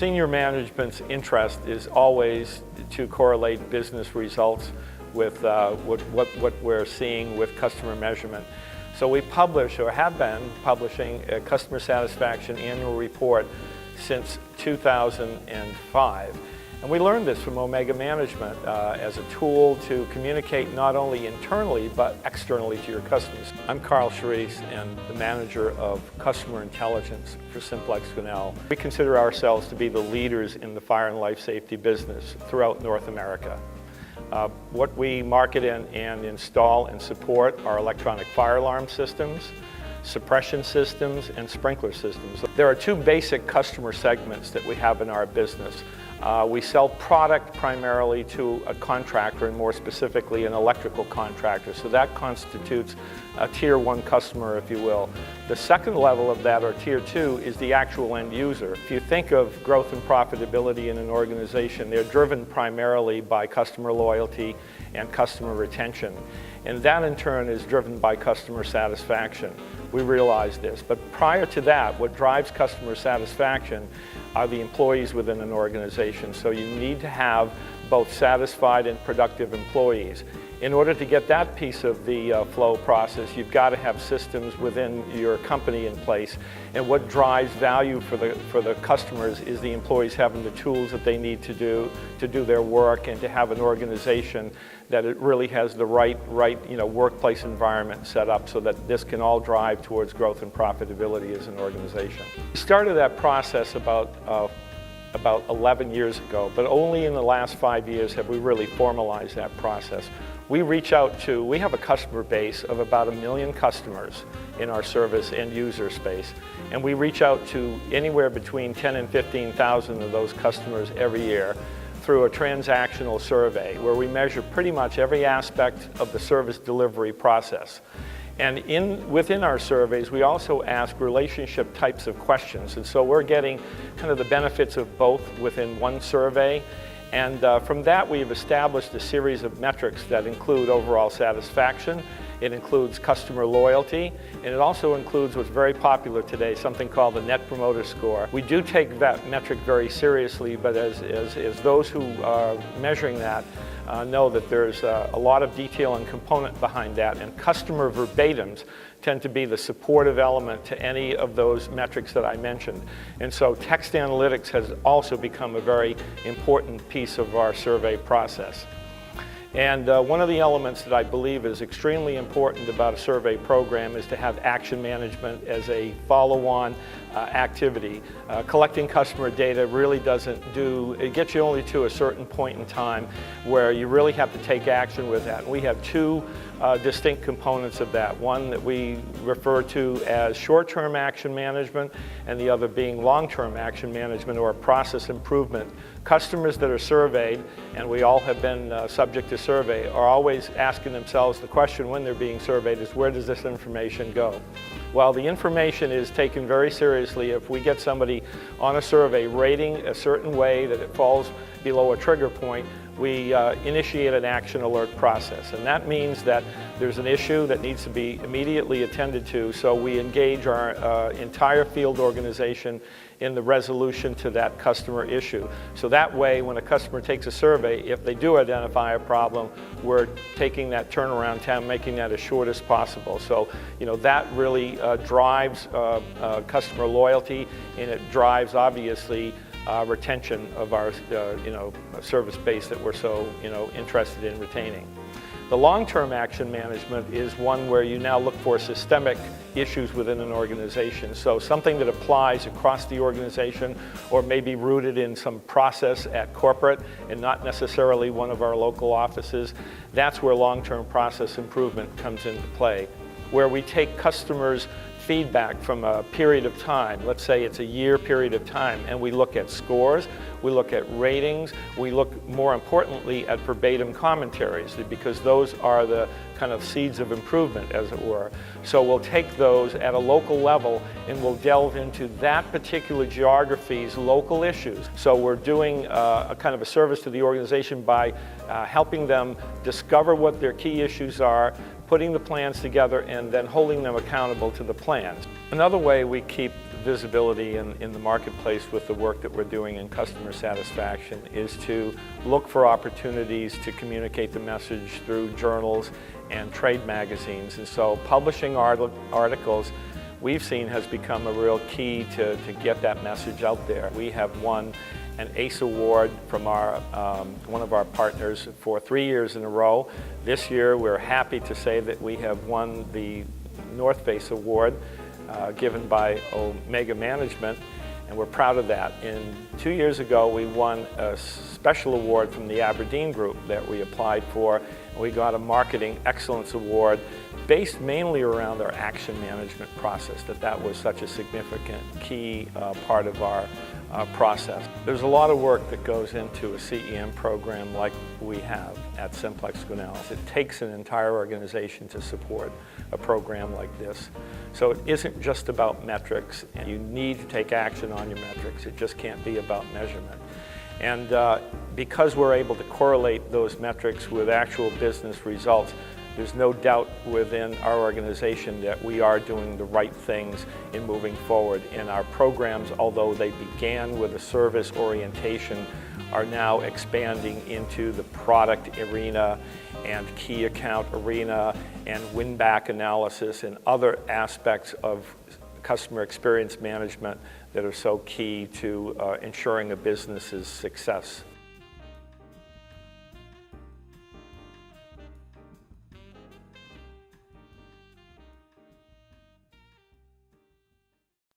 Senior management's interest is always to correlate business results with what we're seeing with customer measurement. So we publish, or have been publishing, a customer satisfaction annual report since 2005. And we learned this from Omega Management as a tool to communicate not only internally but externally to your customers. I'm Karl Sharicz and the manager of customer intelligence for SimplexGrinnell. We consider ourselves to be the leaders in the fire and life safety business throughout North America. What we market and install and support are electronic fire alarm systems, suppression systems, and sprinkler systems. There are two basic customer segments that we have in our business. We sell product primarily to a contractor, and more specifically an electrical contractor. So that constitutes a Tier 1 customer, if you will. The second level of that, or Tier 2, is the actual end user. If you think of growth and profitability in an organization, they're driven primarily by customer loyalty and customer retention. And that in turn is driven by customer satisfaction. We realize this. But prior to that, what drives customer satisfaction are the employees within an organization. So you need to have both satisfied and productive employees. In order to get that piece of the flow process, you've got to have systems within your company in place. And what drives value for the customers is the employees having the tools that they need to do their work, and to have an organization that it really has the right workplace environment set up so that this can all drive towards growth and profitability as an organization. We started that process about 11 years ago, but only in the last 5 years have we really formalized that process. We have a customer base of about 1 million customers in our service and user space, and we reach out to anywhere between 10 and 15,000 of those customers every year through a transactional survey where we measure pretty much every aspect of the service delivery process. And within our surveys, we also ask relationship types of questions. And so we're getting kind of the benefits of both within one survey. And from that, we've established a series of metrics that include overall satisfaction. It includes customer loyalty, and it also includes what's very popular today, something called the Net Promoter Score. We do take that metric very seriously, but as those who are measuring that know that there's a lot of detail and component behind that, and customer verbatims tend to be the supportive element to any of those metrics that I mentioned. And so text analytics has also become a very important piece of our survey process. And one of the elements that I believe is extremely important about a survey program is to have action management as a follow-on activity. Collecting customer data really it gets you only to a certain point in time where you really have to take action with that. And we have two distinct components of that. One that we refer to as short-term action management, and the other being long-term action management, or process improvement. Customers that are surveyed, and we all have been subject to survey, are always asking themselves the question when they're being surveyed is, where does this information go? Well, the information is taken very seriously. If we get somebody on a survey rating a certain way that it falls below a trigger point, we initiate an action alert process. And that means that there's an issue that needs to be immediately attended to, so we engage our entire field organization in the resolution to that customer issue. So that way, when a customer takes a survey, if they do identify a problem, we're taking that turnaround time, making that as short as possible. So, that really drives customer loyalty, and it drives, obviously, retention of our service base that we're so interested in retaining. The long-term action management is one where you now look for systemic issues within an organization. So something that applies across the organization, or maybe rooted in some process at corporate and not necessarily one of our local offices. That's where long-term process improvement comes into play, where we take customers' feedback from a period of time, let's say it's a year period of time, and we look at scores, we look at ratings, we look more importantly at verbatim commentaries, because those are the kind of seeds of improvement, as it were. So we'll take those at a local level and we'll delve into that particular geography's local issues. So we're doing a kind of a service to the organization by helping them discover what their key issues are, putting the plans together, and then holding them accountable to the plans. Another way we keep visibility in the marketplace with the work that we're doing in customer satisfaction is to look for opportunities to communicate the message through journals and trade magazines. And so publishing articles we've seen has become a real key to get that message out there. We have won an ACE award from one of our partners for 3 years in a row. This year we're happy to say that we have won the North Face Award given by Omega Management, and we're proud of that. 2 years ago we won a special award from the Aberdeen Group that we applied for, and we got a Marketing Excellence Award based mainly around our action management process, that was such a significant key part of our process. There's a lot of work that goes into a CEM program like we have at SimplexGrinnell. It takes an entire organization to support a program like this. So it isn't just about metrics, and you need to take action on your metrics. It just can't be about measurement. And because we're able to correlate those metrics with actual business results, there's no doubt within our organization that we are doing the right things in moving forward. And our programs, although they began with a service orientation, are now expanding into the product arena and key account arena and win-back analysis and other aspects of customer experience management that are so key to ensuring a business's success.